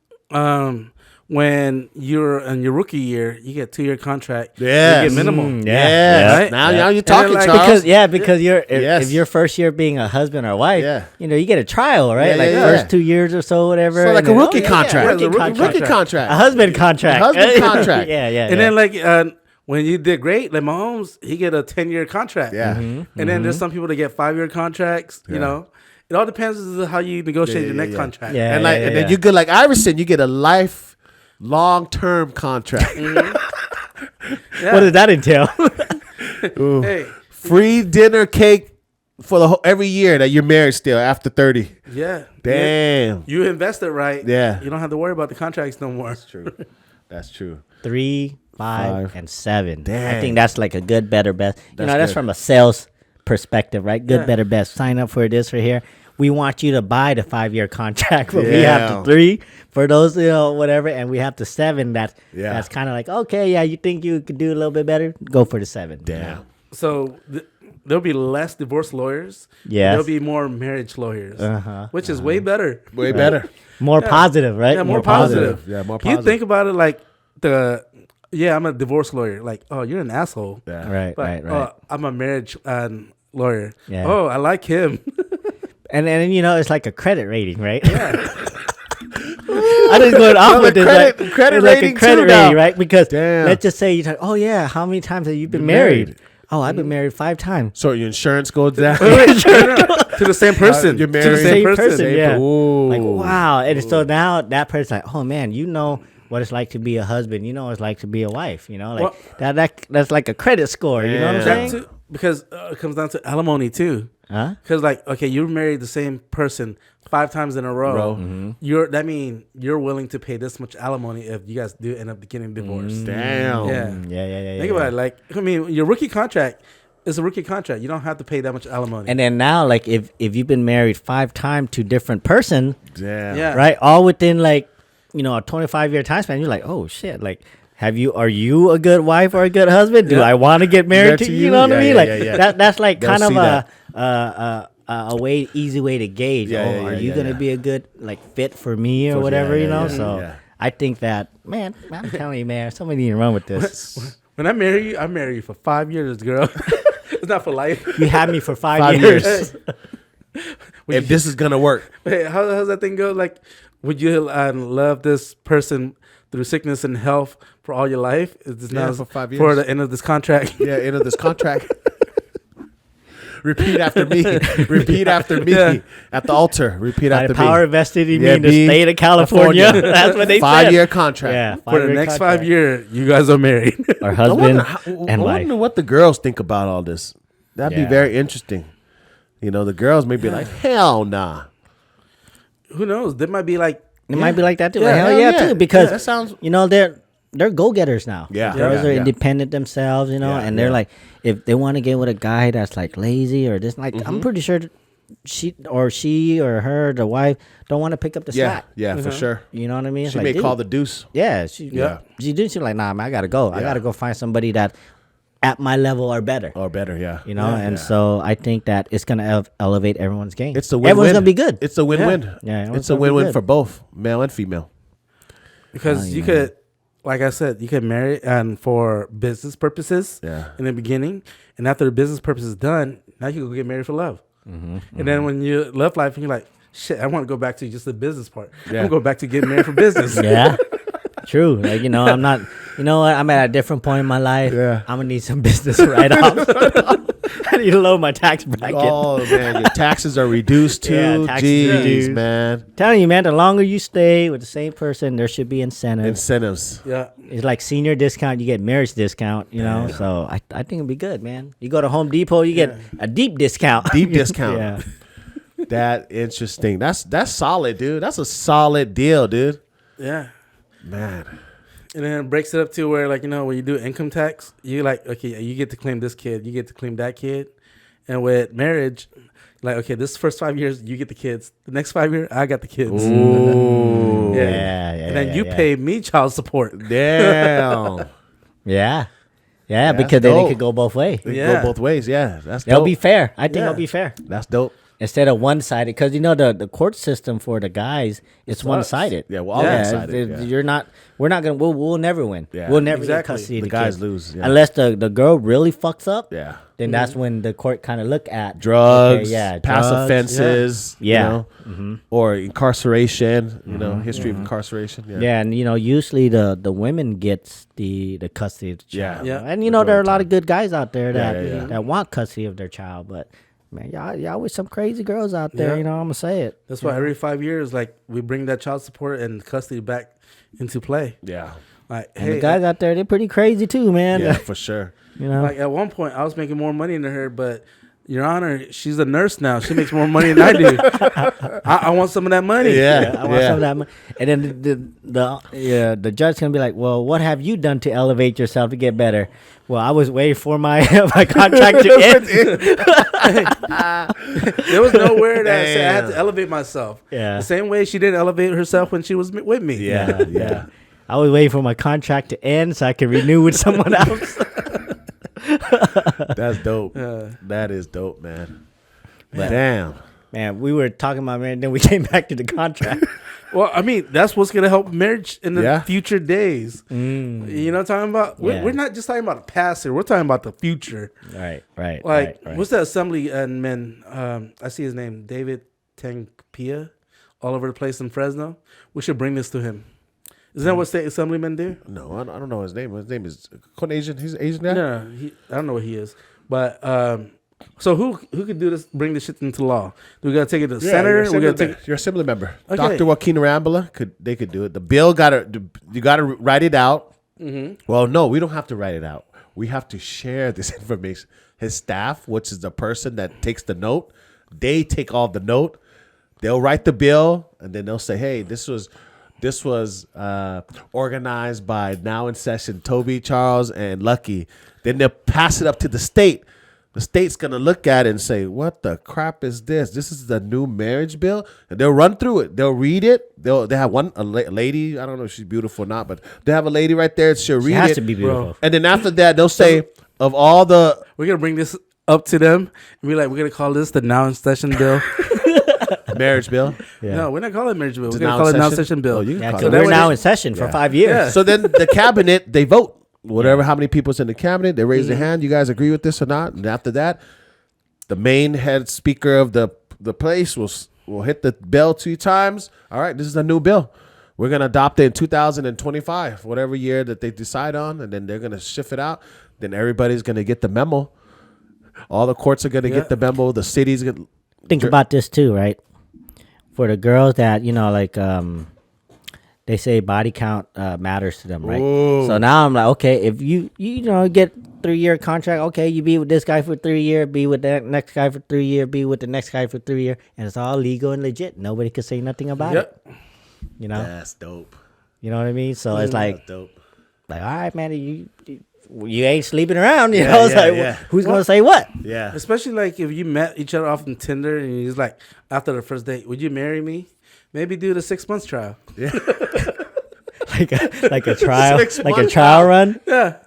When you're in your rookie year, you get 2-year contract. Yeah, you get minimum. Right? Now you're talking, Charles. Because if your first year being a husband or wife, you get a trial, right? First 2 years or so, whatever. So like a rookie contract. Rookie contract. A husband contract. And then like when you did great, like Mahomes, he get a 10-year contract. Yeah. Mm-hmm. And then there's some people that get 5-year contracts. It all depends on how you negotiate your next contract. And then you get like Iverson, you get a long-term contract. What does that entail? Hey, free dinner, cake for every year that you're married still after 30. Yeah. Damn. You invested right. Yeah. You don't have to worry about the contracts no more. That's true. 3, 5, and 7. Dang. I think that's like a good, better, best. That's from a sales perspective, right? Good, better, best. Sign up for this right here. We want you to buy the 5-year contract, but we have the 3 for those, whatever, and we have the 7. That's kind of like, okay, you think you could do a little bit better? Go for the 7. Damn. So there'll be less divorce lawyers. Yes. There'll be more marriage lawyers, which is way better. Way better. More positive, right? Yeah, more positive. Yeah, more positive. You think about it like I'm a divorce lawyer. Like, oh, you're an asshole. Yeah. Right, but, right. I'm a marriage lawyer. Yeah. Oh, I like him. And it's like a credit rating, right? Yeah. I just going off with this. Credit like rating a credit too rating, now. right? Because Damn. let's just say you talk, how many times have you been married? Oh, I've been married 5 times. So your insurance goes down? To the same person. You're married to the same person. Yeah. Ooh. Like, wow. And so now that person's like, oh, man, what it's like to be a husband. What it's like to be a wife. That's like a credit score. You know what I'm saying? because it comes down to alimony too. Huh? Because like, okay, you married the same person 5 times in a row. You're willing to pay this much alimony if you guys do end up getting divorced. Damn. Yeah. Think about it. Like, I mean, your rookie contract is a rookie contract. You don't have to pay that much alimony. And then now, like, if you've been married 5 times to different person, Damn. right, all within like, a 25-year time span, you're like, oh shit, like. Are you a good wife or a good husband? Do I want to get married to you? You know what I mean? Like that's like They'll kind of see easy way to gauge. Are you gonna be a good like fit for me or whatever? So I think that man, I'm telling you, man, somebody need to run with this. When I marry you for 5 years, girl. It's not for life. You had me for 5 years. If this is gonna work, Hey, how's that thing go? Like, would you love this person through sickness and health for all your life? Is this now for 5 years. For the end of this contract? yeah, end of this contract. Repeat after me. Repeat after me at the altar. Repeat By after the power me. vested in Yeah, me in the me, state of California. That's what they said. 5-year contract. Yeah, For the next 5 years, you guys are married. Our I husband wonder, and I wife. wonder what the girls think about all this. That'd be Yeah. very interesting. The girls may be like, hell nah. Who knows? They might be like, It might be like that too. Yeah, Like, hell hell yeah, yeah. too. Because Yeah, that sounds- they're go getters now. Yeah. Girls Yeah, are yeah. independent themselves, and they're like, if they want to get with a guy that's like lazy or this, like, I'm pretty sure she or her, the wife, don't want to pick up the Yeah, slack. yeah, for sure. You know what I mean? It's She like, may dude, call the deuce. Yeah, Yeah. she did. She's like, nah, man, I gotta go. I Yeah. gotta go find somebody that at my level or better. Or better, yeah. So I think that it's gonna elevate everyone's game. It's a win-win. Everyone's gonna be good. It's a win-win. Yeah, everyone's it's a gonna be win-win good. for both male and female. because you could, like I said, you could marry and for business purposes in the beginning, and after the business purpose is done, now you can go get married for love. And then when you love life, and you're like, shit, I want to go back to just the business part. I'm gonna go back to getting married for business. Yeah. True. Like, I'm not, what? I'm at a different point in my life. Yeah. I'm going to need some business write-offs. I need to lower my tax bracket. Oh, man. Your taxes are reduced too. Yeah, taxes Jeez, are reduced. man. Telling you, man, the longer you stay with the same person, there should be incentives. Incentives. Yeah. It's like senior discount, you get marriage discount, So I think it'll be good, man. You go to Home Depot, you get a deep discount. Deep discount. Yeah. That interesting. That's solid, dude. That's a solid deal, dude. Yeah. Man. And then it breaks it up to where, like, when you do income tax, you like, okay, you get to claim this kid, you get to claim that kid. And with marriage, like, okay, this first 5 years, you get the kids. The next 5 years, I got the kids. Ooh. Yeah. And then you pay me child support. Damn. Yeah. That's Because then dope. it could go both ways. They Yeah. go both ways. Yeah. That's It'll dope. be fair. I think Yeah. it'll be fair. That's dope. Instead of one-sided, because the court system for the guys, it's one-sided. Yeah, well, all Yeah, one-sided, yeah. We're not gonna. We'll never win. Yeah. We'll never Exactly. get custody. Of The the guys kid. lose, yeah. unless the girl really fucks up. Yeah. Then that's when the court kind of look at Drugs, okay, past drugs, offenses, Yeah. or incarceration, history of incarceration. Yeah. Yeah, and usually the women gets the custody of the Yeah. child. Yeah. And there are a lot of good guys out there that yeah. that want custody of their child, but man, y'all with some crazy girls out there. Yeah. I'm gonna say it. That's why every 5 years, like, we bring that child support and custody back into play. Yeah. Like, And hey, the guys out there, they're pretty crazy too, man. Yeah, for sure. like at one point, I was making more money than her, but Your Honor, she's a nurse now. She makes more money than I do. I want some of that money. Yeah. I want some of that money. And then the judge's gonna be like, "Well, what have you done to elevate yourself to get better?" Well, I was waiting for my my contract to end. There was nowhere that I said I had to elevate myself. Yeah. The same way she didn't elevate herself when she was with me. Yeah. I was waiting for my contract to end so I could renew with someone else. That's dope. That is dope, man. Damn. Man, we were talking about marriage, then we came back to the contract. Well, I mean, that's what's gonna help marriage in the Yeah. future days. You know what I'm talking about? Yeah. We're not just talking about the past here. We're talking about the future. Right. Like, right. what's the assemblyman? I see his name, David Tankpia, all over the place in Fresno. We should bring this to him. Isn't that what state assemblymen do? No, I don't know his name. His name is Asian. He's an Asian guy? No, I don't know what he is. But so who could do this? Bring this shit into law? Do we gotta take it to the senator? We gotta take. Your assembly member, Okay. Dr. Joaquin Arambula, they could do it. The bill you gotta write it out. Well, no, we don't have to write it out. we have to share this information. His staff, which is the person that takes the note, they take all the note. They'll write the bill, and then they'll say, "Hey, this was organized by now in session Toby, Charles, and Lucky." Then they'll pass it up to the state. The state's gonna look at it and say, "What the crap is this? This is the new marriage bill." And they'll run through it. They'll read it. They have a lady. I don't know if she's beautiful or not, but they have a lady right there. She'll read it. Has to be beautiful. And then after that, they'll say, "Of all the We're gonna bring this up to them and be like, we're gonna call this the now in session bill. marriage bill." Yeah. No, we're not calling it marriage bill. We're It's gonna now call in it now session? session bill. Oh, you can Yeah, call 'cause it. that we're way now they- in session for 5 years. Yeah. So then the cabinet, they vote. Whatever, how many people's in the cabinet, they raise their hand. You guys agree with this or not? And after that, the main head speaker of the place will hit the bell 2 times. All right, this is a new bill. We're gonna adopt it in 2025, whatever year that they decide on, and then they're gonna shift it out. Then everybody's gonna get the memo. All the courts are gonna get the memo. The city's gonna Think about this too, right? For the girls that like they say body count matters to them, right? Ooh. So now I'm like, okay, if you get 3-year contract, okay, you be with this guy for 3 years, be with that next guy for 3 years, be with the next guy for 3 years, and it's all legal and legit. Nobody could say nothing about it. You know, That's dope. you know what I mean? So it's like, That's dope. all right, man, you ain't sleeping around. You know, it's yeah, like, yeah. who's gonna say what? Yeah. Especially like if you met each other off on Tinder and he's like, after the first date, would you marry me? Maybe do the 6 months trial. like a trial, 6 like a months trial out. run. Yeah.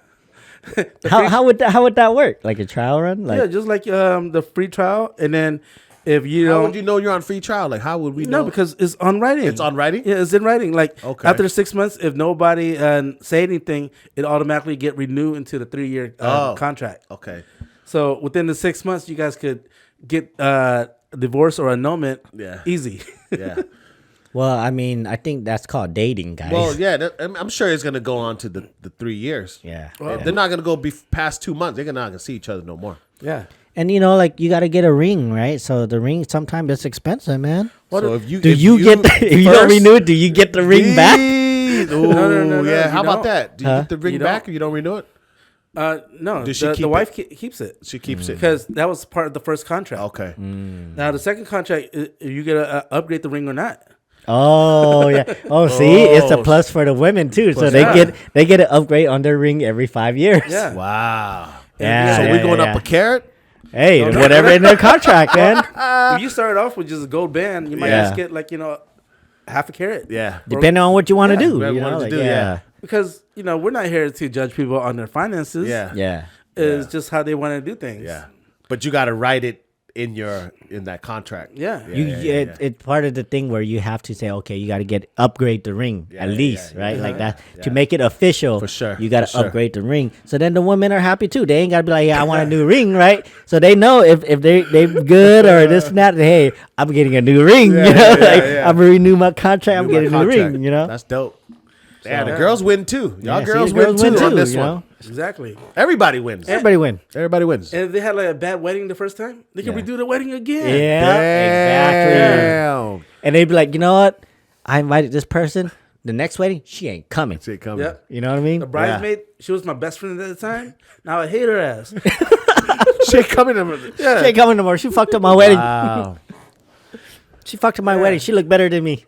How would that work? Like a trial run? Like Yeah, just like the free trial. And then if you How don't. would you know you're on free trial? Like, how would we know? No, because it's on writing. It's on writing? Yeah, it's in writing. Like Okay. after the 6 months, if nobody say anything, it automatically get renewed into the 3-year contract. Okay. So within the 6 months, you guys could get divorce or annulment. Yeah. Easy. Yeah. well, I mean, I think that's called dating, guys. Well, yeah, I'm sure it's gonna go on to the 3 years. yeah. They're not gonna go past 2 months. They're not gonna see each other no more. Yeah. And like you got to get a ring, right? So the ring sometimes it's expensive, man. So if you Do you get if you don't first- renew it? Do you get the ring back? Ooh, no, yeah. you How about don't. that? Do you get the ring You back don't. or you don't renew it? No, Does she the keep wife keeps it She keeps it. because that was part of the first contract. Okay. Now the second contract, you get to upgrade the ring or not. Oh yeah. Oh, see, it's a plus for the women too. So they yeah. get an upgrade on their ring every 5 years. Yeah. Wow. Yeah, So yeah, we going yeah. up a carrot? Hey, whatever in their contract, man. If you start off with just a gold band, you might Yeah. just get half a carat. Yeah. Depending on what you want to do. whatever You you know, wanted like, to do, yeah. Because we're not here to judge people on their finances. Yeah. Yeah. It's just how they want to do things. Yeah. But you got to write it in that contract. Yeah. It's part of the thing where you have to say, okay, you got to upgrade the ring at least, right? Like that to make it official. For sure, you got for to sure. upgrade the ring. So then the women are happy too. They ain't got to be like, yeah, I want a new ring, right? So they know if they good or this and that. Hey, I'm getting a new ring. Yeah, you know, yeah, like yeah. I'm gonna renew my contract. I'm Renew my getting a new contract. ring. You know, That's dope. Yeah, the Yeah. girls win too. Y'all Yeah, see, girls, the girls win too on too, this you one. know? Exactly. Everybody wins. Everybody win. Everybody wins. And if they had a bad wedding the first time, they can redo the wedding again. Yeah, exactly. Damn. And they'd be like, you know what? I invited this person. The next wedding, she ain't coming. See it coming. Yeah. You know what I mean? The bridesmaid, she was my best friend at the time. Now I hate her ass. She ain't coming. She ain't coming no more. She fucked up my wedding. Wow. She fucked up my wedding. She looked better than me.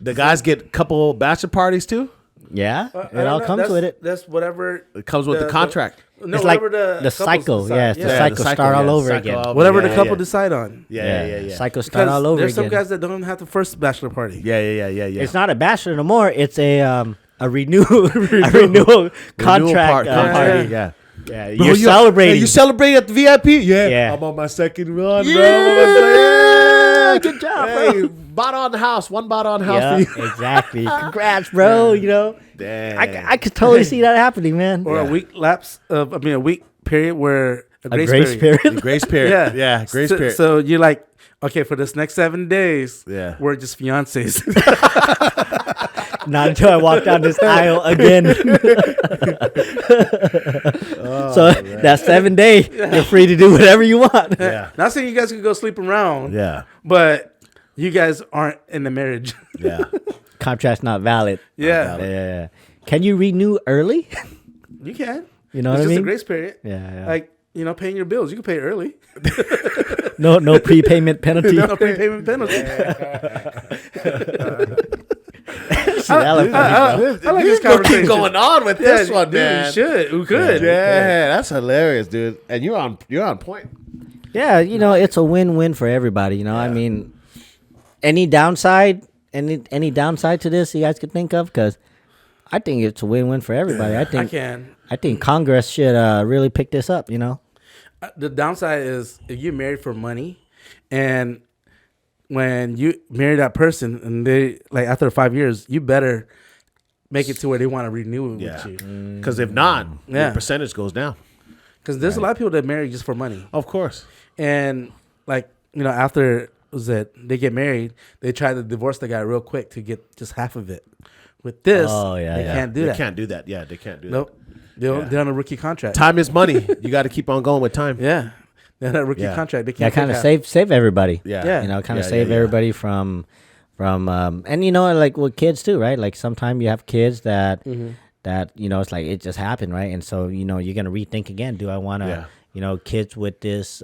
The guys get a couple bachelor parties too. Yeah, I it don't all know. comes with it. That's whatever. It comes with the contract. No, It's like whatever the couples cycle. decide. Yeah, it's the Yeah, cycle. the cycle, Start all yeah, over cycle again. all- Whatever the Yeah, couple yeah. decide on. Yeah. Cycle start all over There's again. some guys that don't have the first bachelor party. Yeah. It's not a bachelor no more. It's a renewal contract party. Yeah. Yeah, Bro, you're celebrating. Hey, you celebrate at the VIP? Yeah. Yeah. I'm on my second run, Yeah. bro. Yeah. Good job, Hey, bro. bought on the house. One bought on the house Yeah, for you. exactly. Congrats, bro. You know, Dang. I could totally see that happening, man. Or a week a week period where a grace, Grace period. Grace period. Yeah. Yeah. Grace so, period. So you're like, okay, for this next 7 days, Yeah. we're just fiancés. Not until I walk down this aisle again. So that 7 day, you're free to do whatever you want. yeah. Not saying you guys can go sleep around. Yeah. But you guys aren't in the marriage. Yeah. Contract's not valid. Yeah. Yeah. Can you renew early? You can. You know it's what I just mean? a grace period. Yeah. Like, paying your bills. You can pay early. No prepayment penalty. No prepayment penalty. I like this conversation. Keep going on with this one, dude, man. We should. We could. Yeah, that's hilarious, dude. And you're on point. Yeah, it's a win-win for everybody. I mean, any downside to this you guys could think of? Because I think it's a win-win for everybody. I think Congress should really pick this up. The downside is if you're married for money, and when you marry that person, and they after 5 years, you better make it to where they want to renew it with you. Because if not, the percentage goes down. Because there's a lot of people that marry just for money. Of course. And after they get married, they try to divorce the guy real quick to get just half of it. With this, they can't do that. They can't do that. Yeah, they can't do nope. that. They're on a rookie contract. Time is money. You got to keep on going with time. Yeah. They're on a rookie contract. They can't kind of save everybody. Yeah. Kind of save everybody from and like with kids too, right? Like sometimes you have kids that it's like it just happened, right? And so you're gonna rethink again. Do I want to kids with this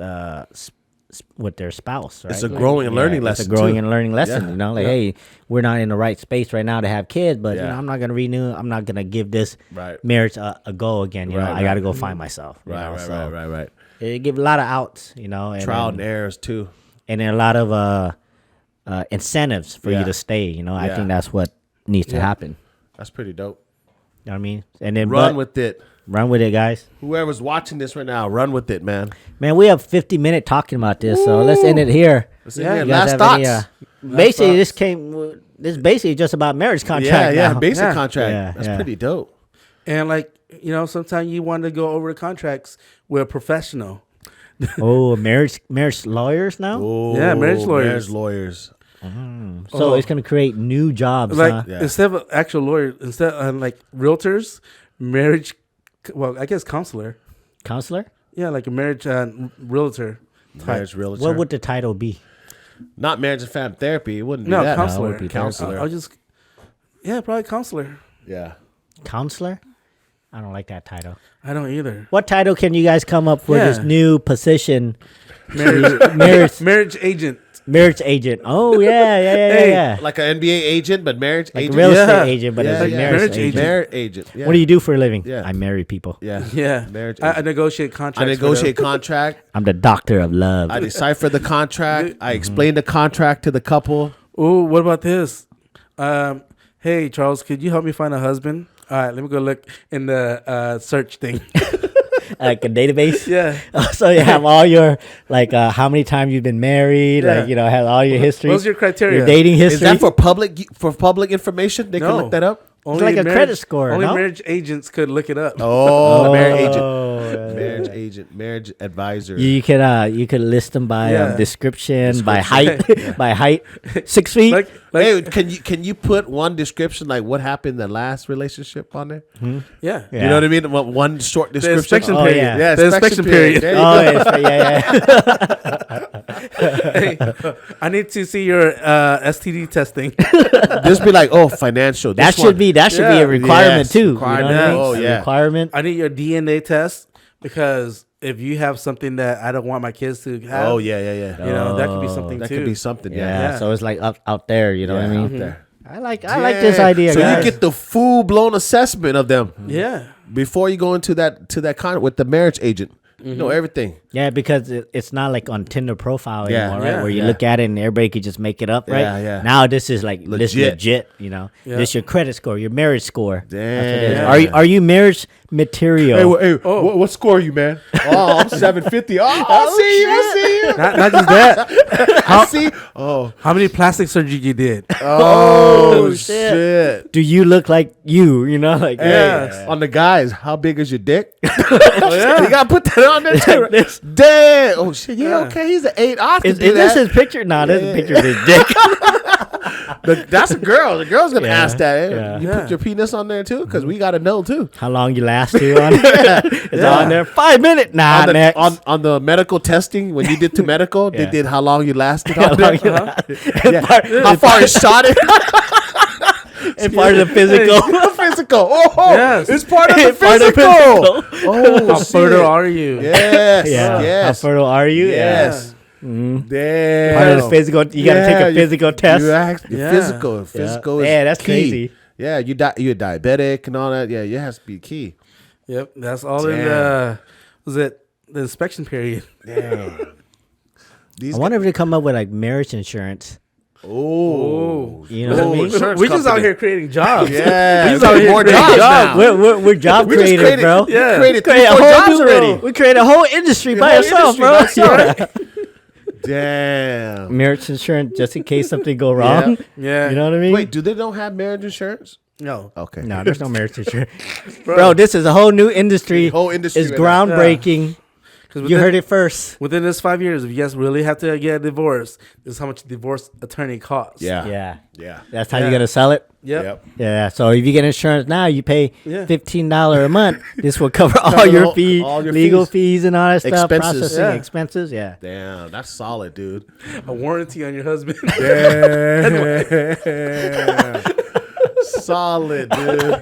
with their spouse? Right? It's a growing and learning lesson. It's a growing and learning lesson. Hey, we're not in the right space right now to have kids, but I'm not gonna renew. I'm not gonna give this marriage a go again. I got to go find myself. Right. It give a lot of outs, and trial and errors too, and then a lot of incentives for you to stay. I think that's what needs to happen. That's pretty dope. You know what I mean? And then run with it. Run with it, guys. Whoever's watching this right now, run with it, man. Man, we have 50 minutes talking about this, so let's end it here. Last thoughts. Basically, this is basically just about marriage contract. Basic contract. That's pretty dope. And sometimes you want to go over the contracts with a professional. Marriage lawyers now? Marriage lawyers. So it's going to create new jobs. Instead of actual lawyers, instead of realtors, marriage, I guess counselor. Counselor? Yeah, like a marriage realtor. Marriage realtor. What would the title be? Not marriage and family therapy. It wouldn't be that. Counselor. No, it would be counselor. I'll just, probably counselor. Yeah. Counselor? I don't like that title. I don't either. What title can you guys come up with this new position? Marriage agent. Marriage agent. Oh, yeah. Like an NBA agent, but marriage like agent. Real estate agent, but it's a marriage agent. Marriage agent. Yeah. What do you do for a living? Yeah. I marry people. Yeah. Marriage agent. I negotiate contracts. I negotiate contract. I'm the doctor of love. I decipher the contract. I explain the contract to the couple. Oh, what about this? Hey, Charles, could you help me find a husband? All right, let me go look in the search thing. Like a database? Yeah. So you have all your, how many times you've been married, have all your history. What's your criteria? Your dating history. Is that for public information? They can look that up? Only it's like a credit score. Only marriage agents could look it up. Marriage agent. Marriage agent. Marriage advisor. You could list them by description, by height, by height, 6 feet. Hey, can you put one description like what happened in the last relationship on there? Yeah. You know what I mean? One short description. The inspection period. Yeah, the inspection period. Hey, I need to see your STD testing. Just be like, financial. That should be a requirement too. Requirement. You know what I mean? Yeah. Requirement. I need your DNA test because if you have something that I don't want my kids to have, that could be something that too. could be something. Yeah. So it's like out there. You know what I mean? Out there. I like this idea. So guys. you get the full blown assessment of them. Yeah. Before you go into that contract with the marriage agent. You know everything. Yeah, because it's not like on Tinder profile anymore, right? Yeah, where you look at it and everybody could just make it up, right? Yeah. Now this is like legit, you know. Yeah. This your credit score, your marriage score. Damn. That's what it is. Are you marriage material? Hey, what score are you, man? Oh, I'm 750. I see you. Not just that. I see. Oh, How many plastic surgery you did? shit. Do you look like you? You know, like Yeah. On the guys, how big is your dick? Yeah. You gotta put that on there too. Damn. Oh shit. Yeah. Okay. He's an 8. Is this his picture? No, this is a picture of his dick. But that's a girl. The girl's gonna ask that. Yeah. You put your penis on there too, because we gotta know too. How long you last to on it? It's on there. 5 minutes. Nah, On the, next. on the medical testing, when you did to medical, they Yeah. did how long you lasted How on long there. you last- How far it shot it. And part of the physical. Physical. Oh, Yes. it's part of the Part of the physical. Oh, How fertile are you? Yes. Yeah. Yes. How fertile are you? Yes. Damn. Damn. Part of the physical. You got to take a physical test. Your physical. Physical is Yeah, that's key. crazy. Yeah, you're diabetic and all that. Yeah, it has to be key. Yep. That's all in Damn. was it the inspection period? Damn. I wonder if they come up with like marriage insurance. Oh. You know what I mean? insurance We just out company. here creating jobs. Yeah, we just out here more creating jobs jobs. now. We're job We just creators, created, bro. we Yeah. created Create 3-4 jobs new- already. We create a whole industry by whole yourself, industry bro. by yourself. Damn. Marriage insurance just in case something go wrong. Yeah. You know what I mean? Wait, do they don't have marriage insurance? No. Okay. No, there's no marriage insurance. Bro, this is a whole new industry. The whole industry is right now. groundbreaking. Because You heard it first. Within this 5 years, if you guys really have to get a divorce, this is how much a divorce attorney costs. Yeah. Yeah. Yeah. That's how Yeah. you got to sell it. Yep. Yeah. So if you get insurance now, you pay Yeah. $15 a month. This will cover all Cover your all- fees, all your legal fees. fees and all that stuff, Expenses. processing Yeah. expenses. Yeah. Damn, that's solid, dude. A warranty on your husband. Solid, dude.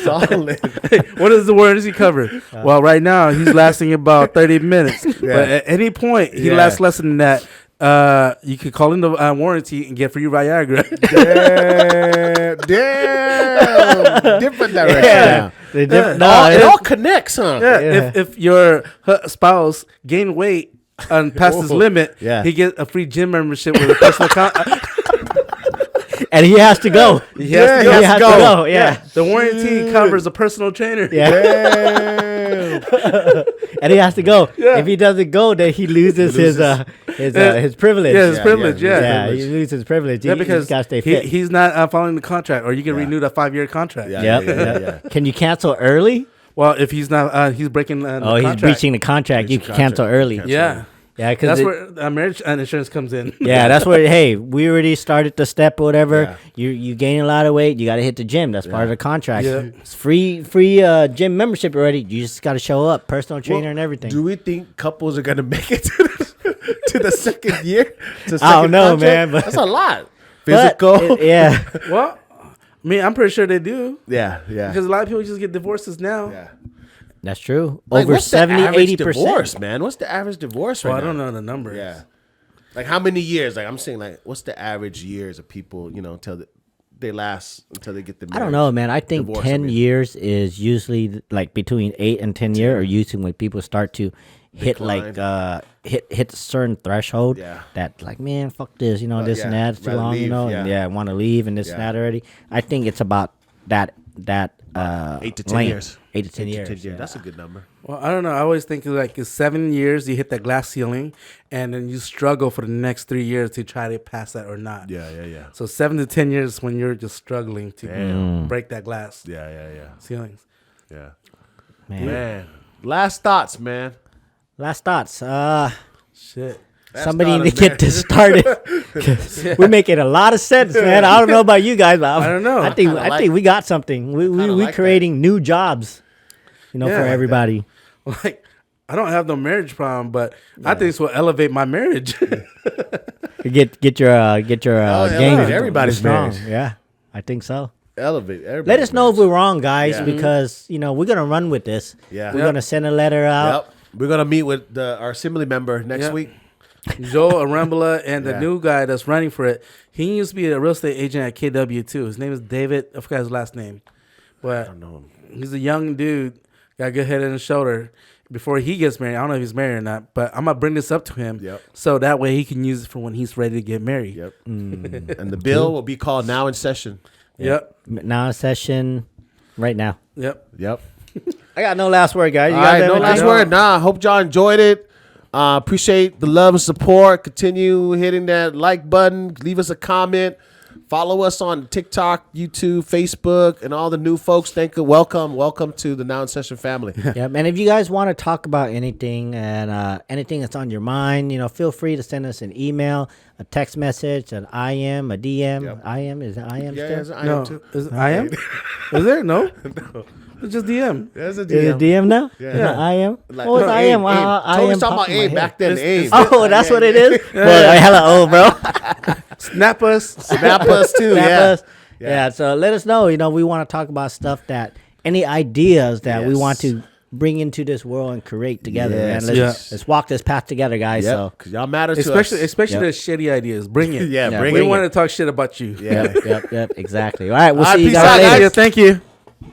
Solid. What does the warranty cover? Well, right now he's lasting about 30 minutes. But at any point he Yeah. lasts less than that. You could call in the warranty and get free Viagra. Damn. Different direction. Yeah. now. It all connects, huh? Yeah, Yeah. if your spouse gained weight and past his Whoa. limit, Yeah. he gets a free gym membership with a personal account. And he has to go. He has to He go. has to go. Yeah. The warranty covers a personal trainer. Yeah. Damn. And he has to go. Yeah. If he doesn't go, then he loses his privilege. Yeah, his privilege. Yeah, Yeah, he loses his privilege. Yeah, He because got to stay fit. he's not following the contract, or you can renew that 5-year contract. Yeah. Yep. Can you cancel early? Well, if he's not, he's breaking the Oh, he's contract. breaching the contract. You can cancel early. Yeah, Yeah, because that's where marriage insurance comes in. yeah, that's where. Hey, we already started the step or whatever. Yeah. You gain a lot of weight. You got to hit the gym. That's part of the contract. Yeah. It's free gym membership already. You just got to show up, personal trainer and everything. Do we think couples are gonna make it to the second year? To I don't second know, contract? man, but- That's a lot. But Physical. yeah. Well, I mean, I'm pretty sure they do Yeah. because a lot of people just get divorces now. Yeah. That's true. Like, Over what's the 70, average 80%. divorce, man? What's the average divorce Well, right I don't now? know the numbers. Yeah. Like how many years? Like I'm saying, like what's the average years of people? Until they last until they get the. I don't know, man. I think Divorce, 10 I mean. years is usually like between 8 and 10 years are usually when people start to hit Decline. like hit a certain threshold Yeah. that like, man, fuck this, this yeah, and that, it's too rather long, leave, and yeah. I want to leave and this and that already. I think it's about that 8 to 10 length. years. 8 to 10 years. 10 years. Yeah. That's a good number. Well, I don't know. I always think like it's 7 years you hit that glass ceiling, and then you struggle for the next 3 years to try to pass that or not. Yeah. So 7 to 10 years is when you're just struggling to break that glass Yeah. ceilings. Yeah. Man. Man. Last thoughts, man. Last thoughts. Shit. Somebody thought need of to get this started. 'Cause we're making a lot of sense, man. I don't know about you guys, but I don't know. I think kinda we got something. We like creating new jobs, Yeah, for like that. everybody. Like, I don't have no marriage problem, but I think this will elevate my marriage. Get your gang everybody's strong. marriage. Yeah, I think so. Elevate. Everybody. Let us know if we're wrong, guys, Yeah. because we're gonna run with this. Yeah. We're Yep. gonna send a letter out. Yep. We're gonna meet with our assembly member next Yep. week. Joe Arambula and the Yeah. new guy that's running for it. He used to be a real estate agent at KW too. His name is David. I forgot his last name, but I don't know. he's a young dude, got a good head and shoulder. Before he gets married, I don't know if he's married or not, but I'm gonna bring this up to him, Yep. so that way he can use it for when he's ready to get married. Yep. And the bill will be called now in session. Yep. Now in session, right now. Yep. Yep. I got no last word, guys. You All guys right, have no anything? last word. Nah, hope y'all enjoyed it. Appreciate the love and support. Continue hitting that like button. Leave us a comment. Follow us on TikTok, YouTube, Facebook, and all the new folks. Thank you. Welcome to the Now in Session family. Yeah, and if you guys want to talk about anything and anything that's on your mind, feel free to send us an email, a text message, an IM, a DM. Yep. IM is it IM Yeah, still? yes, I No, am too. is it, I am. Is there no? Just DM. There's a Is it DM now? Yeah. I am. Like, What was I am? AIM. I Tony's am talking about popping my AIM head. back then. AIM. Oh, that's what it is. Well, hella old, bro. Snap us. Snap us too. Snap Yeah. us. Yeah. So let us know. We want to talk about stuff that any ideas that we want to bring into this world and create together. Yes. Man, let's walk this path together, guys. Yep. So Cause y'all matter to Especially us. the shitty ideas. Bring it. Yeah, Yeah. bring We it. want to talk shit about you. Yeah. yep, exactly. All right, we'll All right, see you peace guys out, later. guys. Thank you.